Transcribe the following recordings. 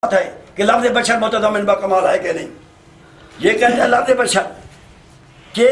بات ہے کہ لفظ بشر متضمن با کمال ہے کہ نہیں. یہ کہتے ہیں لفظ بشر کہ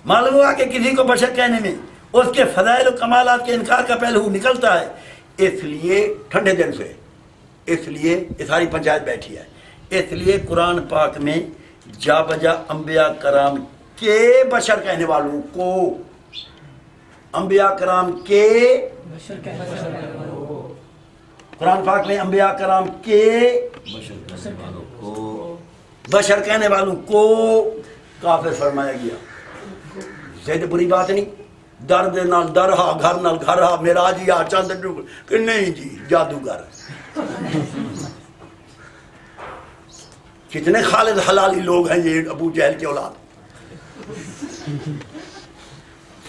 معلوم ہوا کہ کسی کو بشر کہنے میں اس کے فضائل و کمالات کے انکار کا پہلو نکلتا ہے. اس لیے ٹھنڈے دن سے اس لیے یہ ساری پنچایت بیٹھی ہے. اس لیے قرآن پاک میں جا بجا انبیاء کرام کے بشر کہنے والوں کو انبیاء کرام کے قرآن پاک میں انبیاء کرام کے بشر کہنے والوں کو کافر فرمایا گیا. زید بری بات نہیں. درد نال درہا گھر نال گھر ہا میرا جی آ چند کہ نہیں جی جادوگر. کتنے خالد حلالی لوگ ہیں یہ ابو جہل کے اولاد.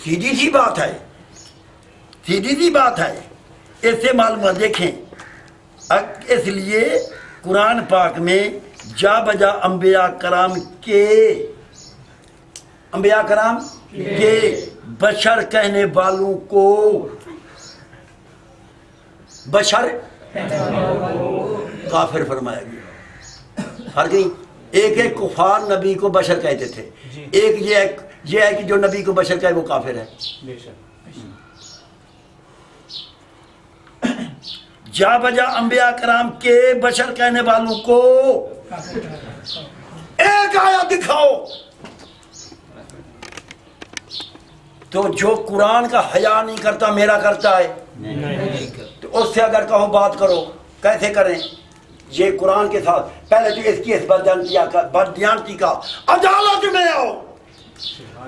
سیدھی سی بات ہے سیدھی سی بات ہے. اس سے معلوم دیکھیں اس لیے قرآن پاک میں جا بجا انبیاء کرام کے بشر کہنے والوں کو بشر کافر فرمایا گیا. فرق نہیں. ایک ایک کفار نبی کو بشر کہتے تھے. ایک یہ ہے کہ جو نبی کو بشر کہے وہ کافر ہے. جا بجا انبیاء کرام کے بشر کہنے والوں کو ایک آیت دکھاؤ تو جو قرآن کا حیا نہیں کرتا میرا کرتا ہے. تو اس سے اگر کہو بات کرو کیسے کریں. یہ قرآن کے ساتھ پہلے تو اس کی اس بددیانتی کا عدالت میں آؤ.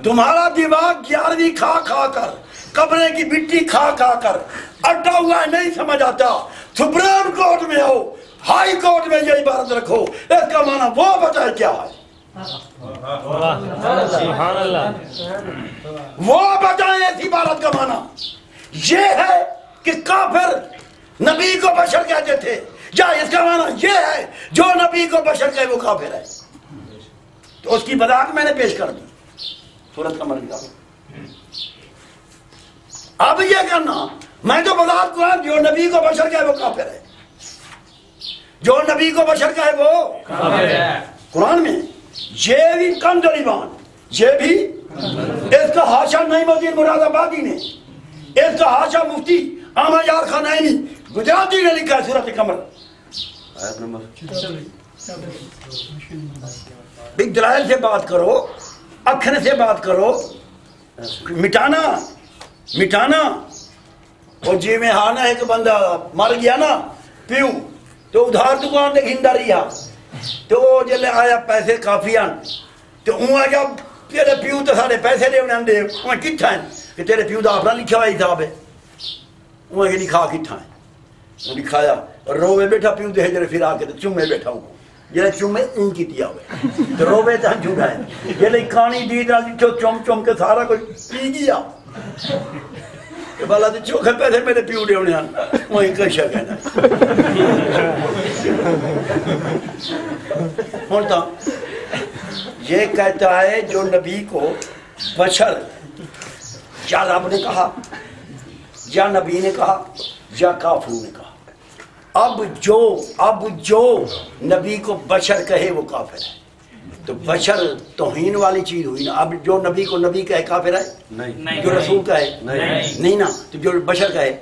تمہارا دماغ 11ویں کھا کھا کر قبرے کی مٹی کھا کھا کر اڈا ہوا ہے نہیں سمجھ آتا. سپریم کورٹ میں ہو ہائی کورٹ میں یہ عبارت رکھو اس کا معنی وہ بتائے کیا ہے. وہ بتائیں اس عبارت کا معنی یہ ہے کہ کافر نبی کو بشر کہتے تھے یا اس کا معنی یہ ہے جو نبی کو بشر کہے وہ کافر ہے. تو اس کی وضاحت میں نے پیش کر دی. سورت کا مرضی اب یہ کرنا میں تو وضاحت قرآن جو نبی کو بشر کہے وہ کافر ہے. جو نبی کو بشر کہے وہ کافر ہے. قرآن میں یہ بھی کم دلیبان یہ بھی اس کا حاشا نہیں مدین مراد آبادی نے اس کا حاشا مفتی احمد یار خانائنی گجراتی نے لکھا ہے. سورت قمر آیت نمبر بگ دلائل سے بات کرو اکھن سے بات کرو. مٹانا اور جی میں ہانا ایک بندہ مر گیا نا پیو تو ادھار دکان دے گھنڈا رہا تو وہ جلے آیا پیسے کافی آن تو وہاں جب تیرے پیو تو سارے پیسے دے انہیں دے وہاں کتھا ہیں کہ تیرے پیو دا اپنا لکھا ہوا حساب ہے. وہاں یہ لکھا کتھا ہے لکھایا روے بیٹھا پیو دے جلے پھر آ کے چومے بیٹھا ہوں جلے چومے ان کی دیا ہوئے تو روے تو ہم جھوڑا ہے جلے کھانی دی دا لکھو چوم کے سارا کوئی پی گیا بالا تو چوکھے پیسے میرے پیو دے انہیں وہیں کشا کہنا ہوتا. یہ کہتا ہے جو نبی کو بشر یا رب نے کہا یا نبی نے کہا یا کافروں نے کہا. اب جو نبی کو بشر کہے وہ کافر ہے. تو بشر توہین والی چیز ہوئی نا. اب جو نبی کو نبی کہے کافر ہے نہیں. جو رسول کہے نہیں نا. تو جو بشر کہے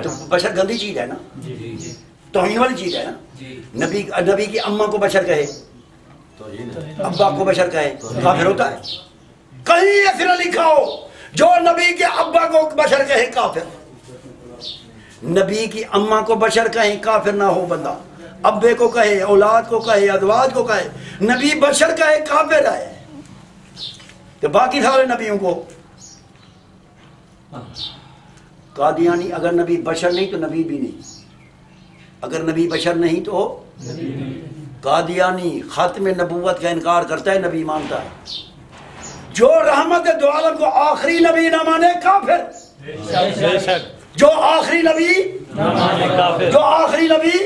تو بشر گندی چیز ہے نا توہین والی چیز ہے نا. نبی کی اماں کو بشر کہے ابا کو بشر کہے کافر ہوتا ہے. کہیں ایسے نہ لکھا ہو جو نبی کے ابا کو بشر کہے کافر. نبی کی اماں کو بشر کہیں کافر نہ ہو بندہ. ابے کو کہے اولاد کو کہے ازواج کو کہے نبی بشر کہے کافر ہے. تو باقی سارے نبیوں کو قادیانی اگر نبی بشر نہیں تو نبی بھی نہیں. اگر نبی بشر نہیں تو قادیانی ختم نبوت کا انکار کرتا ہے نبی مانتا ہے. جو رحمت دو عالم کو آخری نبی نہ مانے کافر. جو آخری نبی جو آخری نبی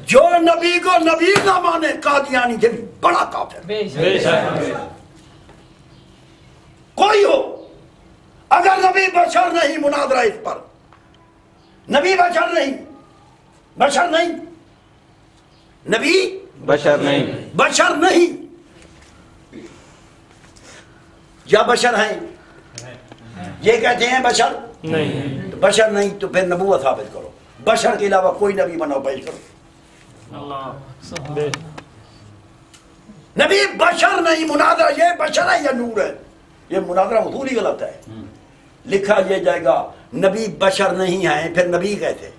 جو نبی کو نبی نہ مانے قادیانی سے بھی بڑا کافر. کوئی ہو اگر نبی بشر نہیں مناظرہ اس پر نبی بشر نہیں نبی بشر نہیں، بشر نہیں، یا بشر ہیں؟ یہ کہتے ہیں بشر نہیں، تو بشر نہیں تو پھر نبوت ثابت کرو، بشر کے علاوہ کوئی نبی بناؤ پیش کرو۔ نبی بشر نہیں، مناظرہ یہ بشر ہے یا نور ہے، یہ مناظرہ اصولی غلط ہے۔ لکھا یہ جائے گا نبی بشر نہیں ہیں، پھر نبی کہتے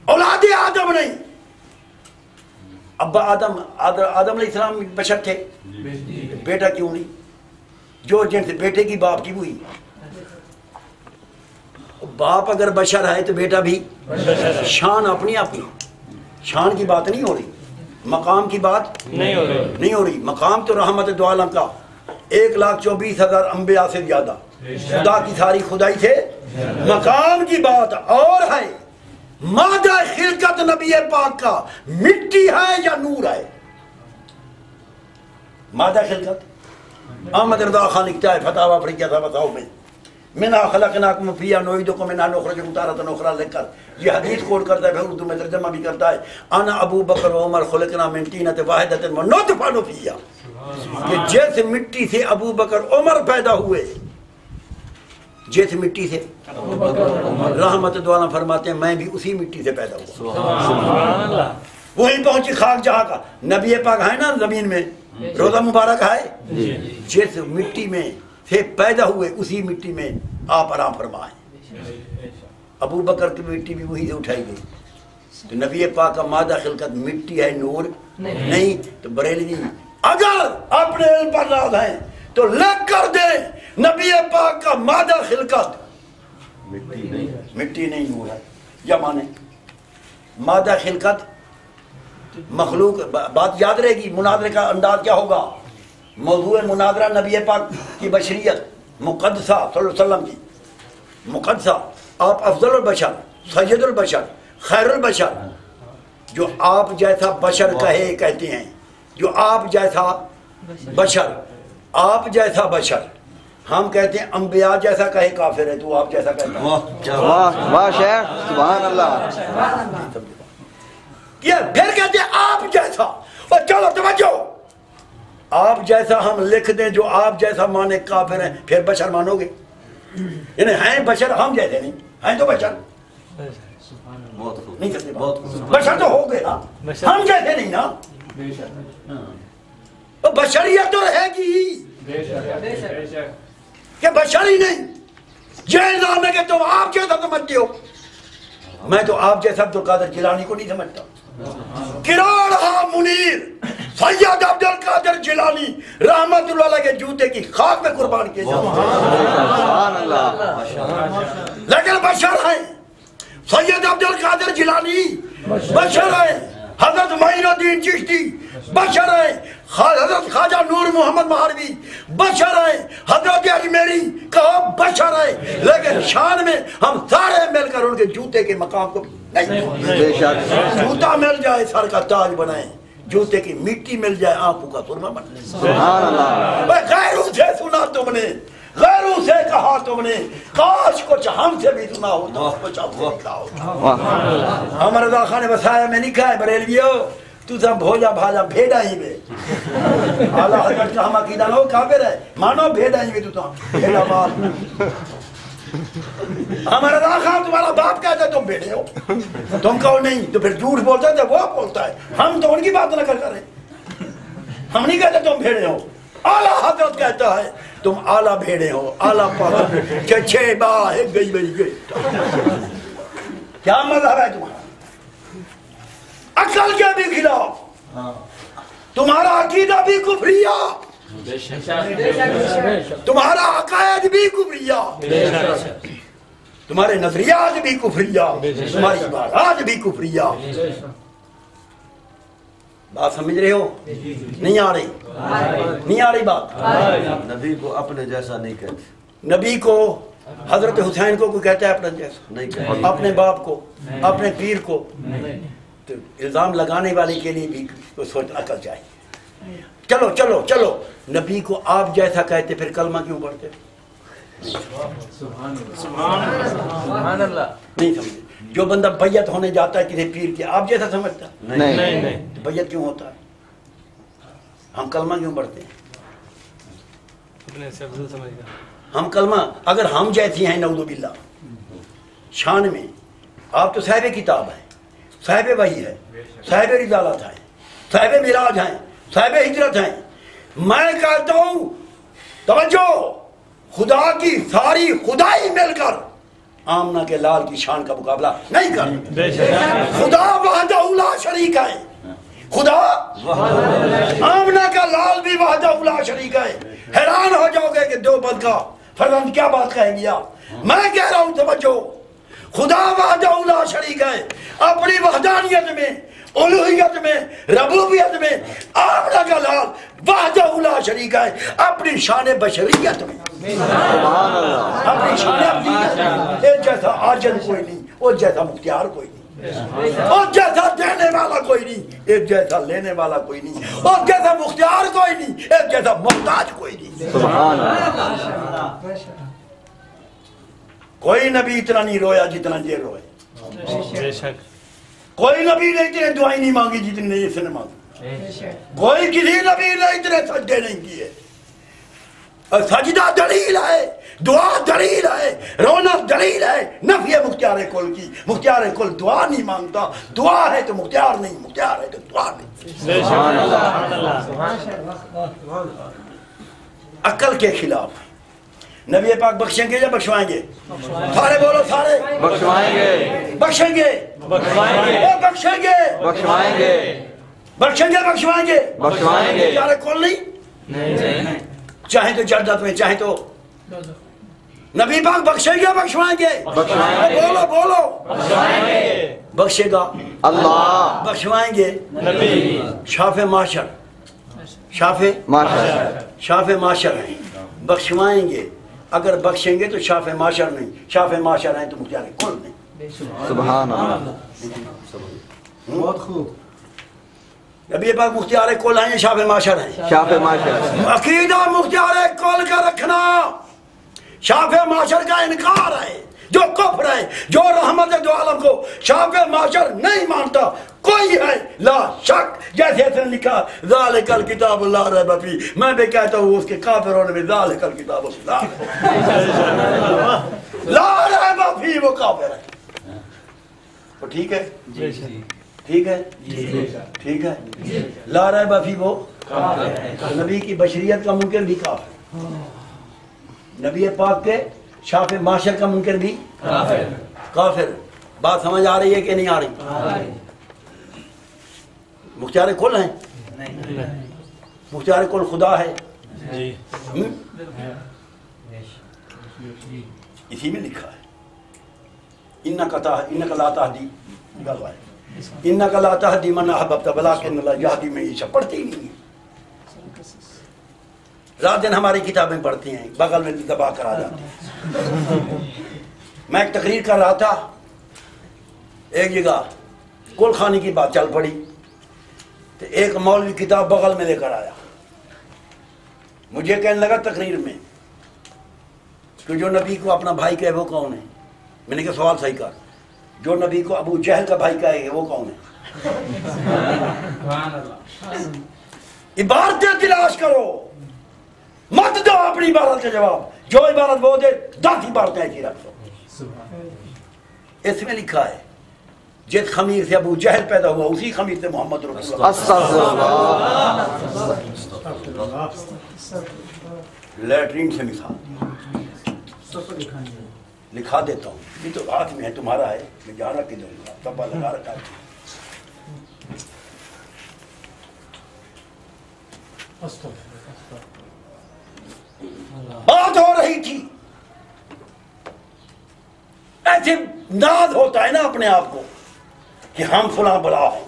اولاد آدم نہیں، ابا آدم علیہ السلام بشر تھے، بیٹا کیوں نہیں؟ جو جن سے بیٹے کی باپ کی ہوئی، باپ اگر بشر ہے تو بیٹا بھی شان اپنی اپنی، شان کی بات نہیں ہو رہی، مقام کی بات نہیں ہو رہی۔ مقام تو رحمت دو عالم کا 1,24,000 انبیاء سے زیادہ، خدا کی ساری خدائی سے، مقام کی بات اور ہے۔ مادہ خلقت نبی پاک کا مٹی ہے یا نور ہے؟ مادہ خلقت احمد رضا خان لکھتا ہے فتاوی افریقہ تھا بتاؤ میں، منہا خلقناکم فیہا نعیدکم منہا نخرجکم تارۃ اخری، لکھ کر یہ حدیث کوٹ کرتا ہے، پھر اردو میں ترجمہ بھی کرتا ہے، انا ابو بکر و عمر خلقنا من طینۃ واحدۃ ونطفہ فیہا، کہ جیسے مٹی سے ابو بکر عمر پیدا ہوئے، جیسے مٹی سے رحمت دو عالم فرماتے ہیں میں بھی اسی مٹی سے پیدا ہوا، وہیں پہنچی خاک جہاں کا۔ نبی پاک ہے نا زمین میں، روزہ مبارک ہے، جس مٹی میں سے پیدا ہوئے اسی مٹی میں آپ آرام فرمائیں۔ ابو بکر کی مٹی بھی وہی سے اٹھائی گئی، تو نبی پاک کا مادہ خلقت مٹی ہے، نور نہیں۔ تو بریلوی اگر اپنے علم پر ناز ہیں تو لکھ کر دیں نبی پاک کا مادہ خلقت مٹی نہیں نور ہے، یا مانے مادہ خلقت مخلوق۔ بات یاد رہے گی، مناظرے کا انداز کیا ہوگا؟ موضوع مناظرہ نبی پاک کی بشریت مقدسہ صلی اللہ علیہ وسلم کی مقدسہ، آپ افضل البشر، سید البشر، خیر البشر، جو آپ جیسا بشر کہتے ہیں، جو آپ جیسا بشر، آپ جیسا بشر، ہم کہتے ہیں انبیاء جیسا کہے کافر ہے، تو آپ جیسا کہتا ہے۔ واہ شیخ سبحان اللہ۔ پھر کہتے ہیں آپ جیسا، اور چلو توجہ، آپ جیسا ہم لکھ دیں جو آپ جیسا مانے کافر ہیں، پھر بشر مانو گے؟ یعنی ہیں بشر، ہم جیسے نہیں ہیں، تو بشر نہیں کرتے، بشر تو ہو گئے نا، ہم جیسے نہیں نا، تو بشریت تو رہے گی کہ بشر ہی نہیں۔ یہ الزام ہے کہ تم آپ جیسا سمجھتے ہو، میں تو آپ جیسا عبدالقادر جیلانی کو نہیں سمجھتا۔ کراڑا منیر سید عبدالقادر جیلانی رحمت اللہ علیہ کے جوتے کی خاک میں قربان کیے جاتے ہیں، لیکن بشر ہیں۔ سید عبدالقادر جیلانی بشر ہیں، حضرت معین الدین چشتی بشر ہیں، حضرت خواجہ نور محمد مہاروی بشر ہیں، حضرت اجمیری کہا بشر ہیں، لیکن شان میں ہم سارے مل کر ان کے جوتے کے مقام کو نہیں۔ جوتا مل جائے سر کا تاج بنائیں، جوتے کی مٹی مل جائے آنکھوں کا سرما بنائیں۔ سبحان اللہ۔ غیروں سے سنا تم نے، غیروں سے کہا تم نے، کاش کچھ ہم سے بھی سنا ہوتا، کچھ آپ سے لکھا ہوتا۔ عمر رضا خان نے بسایا میں نہیں کہا ہے بریلویو، تو سب بھوجا بھاجا بھیڑا ہی میں اعلیٰ حضرت کا ہم عقیدہ نہ ہو کافر ہے، مانو بھیڑا ہی میں تو بھیڑا مال۔ ہمارا رضا خان تمہارا باپ کہتا ہے تم بیٹے ہو، تم کہو نہیں تو پھر جھوٹ بولتا ہے، وہ بولتا ہے، ہم تو ان کی بات نہ کر رہے، ہم نہیں کہتے تم بھیڑے ہو۔ اعلیٰ حضرت کہتا ہے تم اعلیٰ بھیڑے ہو، اعلیٰ پاک کہ چھ باہ گئی بئی گئی۔ کیا مذہب ہے تمہارا؟ عقل کے بھی خلاف، تمہارا عقیدہ بھی کفریہ، تمہارا عقائد بھی کفریہ، تمہارے نظریات بھی کفریہ، تمہاری عبادات بھی کفریہ۔ بات سمجھ رہے ہو؟ نہیں آ رہی، نہیں آ رہی بات۔ نبی کو اپنے جیسا نہیں کہتے، نبی کو حضرت حسین کو کوئی کہتا ہے اپنا جیسا نہیں کہتے، اپنے باپ کو، اپنے پیر کو، تو الزام لگانے والے کے لیے بھی کوئی سوچنا کر چاہیے۔ چلو چلو چلو، نبی کو آپ جیسا کہتے پھر کلمہ کیوں پڑھتے؟ سبحان اللہ۔ نہیں سمجھے؟ جو بندہ بیعت ہونے جاتا ہے کسی پیر کے آپ جیسا سمجھتا ہے؟ نہیں تو بیعت کیوں ہوتا ہے؟ ہم کلمہ کیوں پڑھتے ہیں؟ ہم کلمہ اگر ہم جیسی ہیں نعوذ باللہ شان میں، آپ تو صاحب کتاب ہیں، صاحب وحی ہے، صاحب رسالت ہیں، صاحب معراج ہیں، صاحب ہجرت ہیں. میں کہتا ہوں توجہ، خدا کی ساری خدائی مل کر آمنہ کے لال کی شان کا مقابلہ نہیں کر. خدا وحدہ لا شریک ہے، خدا آمنہ کا لال بھی وحدہ لا شریک ہے. حیران ہو جاؤ گے کہ دیوبند کا فرزند کیا بات کہیں گیا. میں کہہ رہا ہوں توجہ، خدا وحدہ لا شریک ہے، اپنی وحدانیت میں، الوہیت میں، ربوبیت میں آمنہ کا لال وحدہ لا شریک ہے، اپنی شان بشریت میں، اپنی شان ابدیت میں ایک جیسا عاجز کوئی نہیں، اور جیسا مختار کوئی نہیں، اور جیسا دینے والا کوئی نہیں، ایک جیسا لینے والا کوئی نہیں، اور جیسا مختار کوئی نہیں، ایک جیسا محتاج کوئی نہیں. سبحان اللہ. کوئی نبی اتنا نہیں رویا جتنا یہ روئے. کوئی نبی نے اتنے دعائیں نہیں مانگی جتنی نے اس نے مانگی. کوئی کسی نبی نے اتنے سجدے نہیں کیے. سجدہ دلیل ہے، دعا دلیل ہے، رونا دلیل ہے نفی مختار کل کی. مختار کل دعا نہیں مانگتا، دعا ہے تو مختار نہیں، مختار ہے تو دعا نہیں. عقل کے خلاف نبی پاک بخشیں گے یا بخشوائیں گے؟ سارے بولو، سارے بخشوائیں گے، بخشیں گے، بخشیں گے، بخشوائیں گے، بخشیں گے، بخشوائیں گے. بخشوائیں گے. مختار کل نہیں، چاہے تو جنت میں، چاہے تو نبی پاک بخشیں گے، بخشوائیں گے. بولو بولو، بخشے گا اللہ، بخشوائیں گے نبی. شاف معاشر، شاف ماشاءاللہ. شاف معاشر ہیں، بخشوائیں گے. اگر بخشیں گے تو شاف معاشر نہیں، شاف معاشر ہیں تو مختار کل نہیں. سبحان اللہ. بہت خوب. نبی پاک مختار کل ہیں یا شاف معاشر ہیں؟ شاف معاشر. عقیدہ مختار کل کا رکھنا شاف معاشر کا انکار ہے، جو کفر ہے، جو رحمت دو عالم کو شاف معاشر نہیں مانتا کوئی ہے لا شک. جیسے اس نے لکھا ذالک الکتاب لا ریب فیہ، میں بھی کہتا ہوں اس کے کافر ہونے میں ذالک الکتاب لا ریب فیہ، وہ کافر ہے. تو ٹھیک ہے، ٹھیک ہے، ٹھیک ہے. لا ریب فیہ وہ نبی کی بشریت کا منکر بھی کافر، نبی پاک کے شاف معاشر کا منکر بھی کافر. بات سمجھ آ رہی ہے کہ نہیں آ رہی؟ مختار کل ہیں؟ مختار کل خدا ہے. اسی میں لکھا ہے انک لا تہدی، انک لا تہدی من احببت ولکن اللہ یہدی من یشاء. پڑھتے ہی نہیں ہیں، رات دن ہماری کتابیں پڑھتی ہیں، بغل میں دبا کر آ جاتی ہیں. میں ایک تقریر کر رہا تھا ایک جگہ، کل خانی کی بات چل پڑی تو ایک مولوی کتاب بغل میں لے کر آیا. مجھے کہنے لگا تقریر میں کہ جو نبی کو اپنا بھائی کہے وہ کون ہے؟ میں نے کہا سوال صحیح کر. جو نبی کو ابو جہل کا بھائی کہے وہ کون ہے؟ عبارتیں تلاش کرو، مت دو اپنی عبارت کا جواب. جو عبارت وہ دے 10 عبارتیں ایسی رکھ دو. اس میں لکھا ہے جس خمیر سے ابو جہل پیدا ہوا اسی خمیر سے محمد رسول اللہ. لیٹرین سے مثال لکھا دیتا ہوں، یہ تو ہاتھ میں ہے، تمہارا ہے، میں جانا کدھر گا، تبا لگا رکھا ہے. بات ہو رہی تھی، ایسے ناز ہوتا ہے نا اپنے آپ کو کہ ہم فلاں بلا ہیں.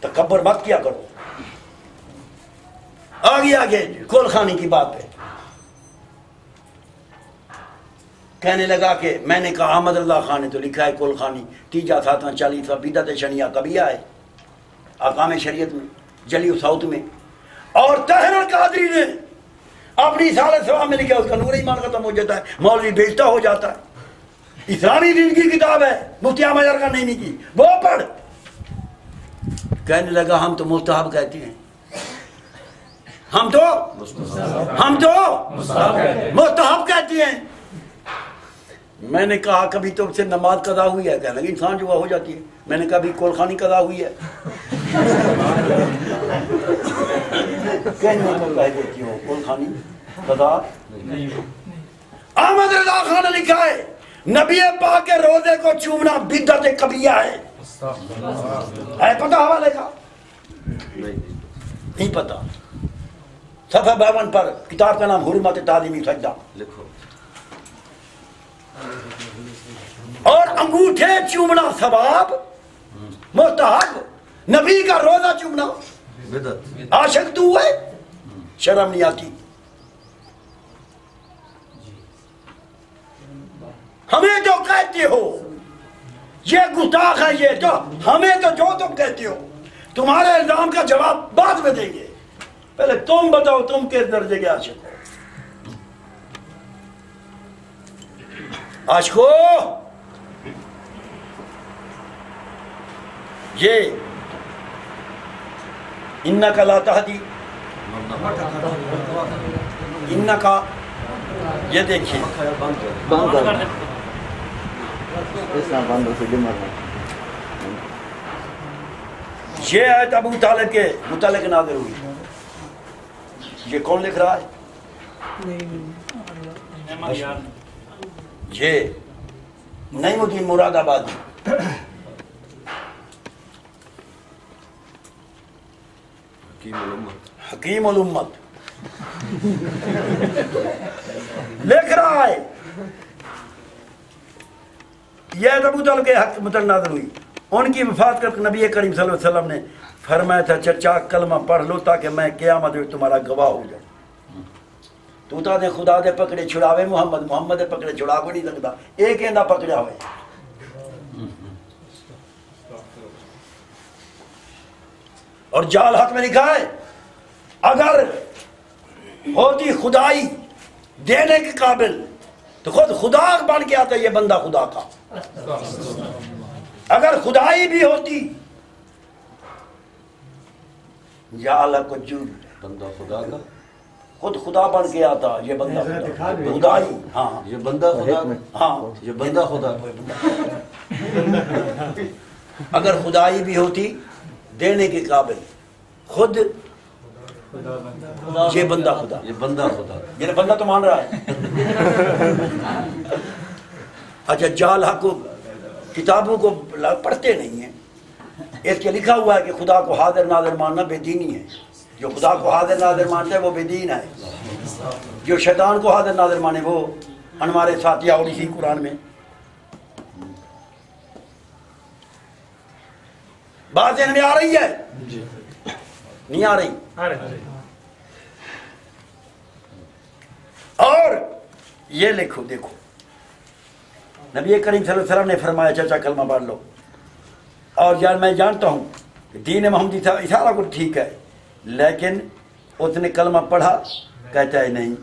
تکبر مت کیا کرو. آگے کول خانی کی بات پہ کہنے لگا کہ میں نے کہا احمد اللہ خان نے تو لکھا ہے کول خانی 30 ساتواں 40واں بدعت شنیعہ کبیہ ہے احکام شریعت میں جلی ساؤتھ میں. اور طاہر القادری نے اپنی سال ثواب میں لکھا، اس کا نور ایمان ختم ہو جاتا ہے، مولوی بیچتا ہو جاتا ہے. اسلامی دین کی کتاب ہے، مفتی احمد ارکان نہیں کی، وہ پڑھ۔ کہنے لگا ہم تو مستحب کہتے ہیں، ہم تو مستحب کہتے ہیں۔ میں نے کہا کبھی تو سے نماز قضا ہوئی ہے؟ کہنے لگا انسان جو ہو جاتی ہے۔ میں نے کہا بھی کولخانی قضا ہوئی ہے؟ کہنے کو کہہ دیتی ہو کولخانی قضا۔ احمد رضا خان نے لکھا ہے نبی پاک کے روزے کو چومنا بدعت کبیرہ ہے۔ پتہ حوالے کا؟ نہیں پتہ۔ صفحہ 52 پر کتاب کا نام حرمت تعلیمی سجدہ لکھو۔ اور انگوٹھے چومنا ثواب مستحب، نبی کا روزہ چومنا بدعت۔ عاشق تو ہے، شرم نہیں آتی؟ ہمیں جو کہتے ہو یہ گستاخ ہے، یہ تو ہمیں تو جو تم کہتے ہو تمہارے الزام کا جواب بعد میں دیں گے، پہلے تم بتاؤ تم کس درجے کے عاشق ہو؟ عاشقو یہ انکا لا تہدی، انکا، یہ دیکھیے بند کر اس طرح بند ہو سے ڈمر ہے۔ یہ آیت ابو طالب کے متعلق نازل ہوئی۔ یہ کون لکھ رہا ہے؟ یہ نعیم الدین مراد آبادی۔ حکیم الامت لکھ رہا ہے یہ ابو طالب کے حق متعلق نازل ہوئی۔ ان کی وفات کر نبی کریم صلی اللہ علیہ وسلم نے فرمایا تھا چچا کلمہ پڑھ لو تاکہ میں قیامت میں تمہارا گواہ ہو جاؤں۔ تو تا دے خدا دے پکڑے چھڑاوے محمد، محمد دے پکڑے چھڑا کو نہیں لگتا، ایک ایندہ پکڑا ہوئے۔ اور جال حق میں لکھا ہے اگر ہوتی خدائی دینے کے قابل تو خود خدا بن کے آتا یہ بندہ خدا کا۔ اگر خدائی بھی ہوتی یا اللہ کو جو بندہ خدا کا خود خدا بن کے آتا یہ بندہ خدا، خدائی، ہاں یہ بندہ خدا ہاں یہ بندہ خدا۔ اگر خدائی بھی ہوتی دینے کے قابل خود یہ بندہ خدا، یہ بندہ خدا۔ یہ بندہ تو مان رہا ہے۔ اچھا جال حق کو کتابوں کو پڑھتے نہیں ہیں، اس کے لکھا ہوا ہے کہ خدا کو حاضر ناظر ماننا بے دینی ہے۔ جو خدا کو حاضر ناظر مانتا ہے وہ بے دین ہے، جو شیطان کو حاضر ناظر مانے وہ انوار ساتیہ اور اسی قرآن میں۔ بات ذہن میں آ رہی ہے؟ نہیں آ رہی؟ اور یہ لکھو دیکھو نبی کریم صلی اللہ علیہ وسلم نے فرمایا چچا کلمہ پڑھ لو۔ اور یار میں جانتا ہوں کہ دین محمدی تھا سارا کچھ ٹھیک ہے، لیکن اس نے کلمہ پڑھا، کہتا ہے نہیں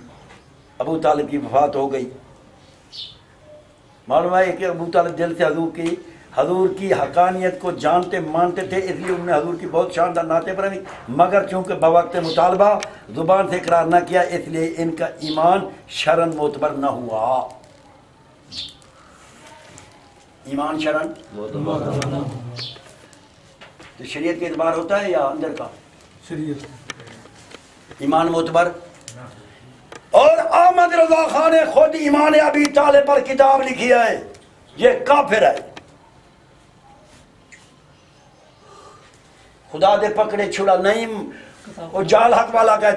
ابو طالب کی وفات ہو گئی۔ معلوم ہے کہ ابو طالب دل سے حضور کی حقانیت کو جانتے مانتے تھے، اس لیے انہوں نے حضور کی بہت شاندار نعتیں پڑھی، مگر چونکہ بوقت مطالبہ زبان سے اقرار نہ کیا اس لیے ان کا ایمان شرن معتبر نہ ہوا۔ ایمان شرن تو شریعت کے اعتبار ہوتا ہے یا اندر کا؟ شریعت ایمان معتبر۔ اور احمد رضا خان نے خود ایمان ابی طالب پر کتاب لکھی ہے، یہ کافر ہے۔ خدا دے پکڑے چھڑا نہیں، وہ جال حق والا کہتا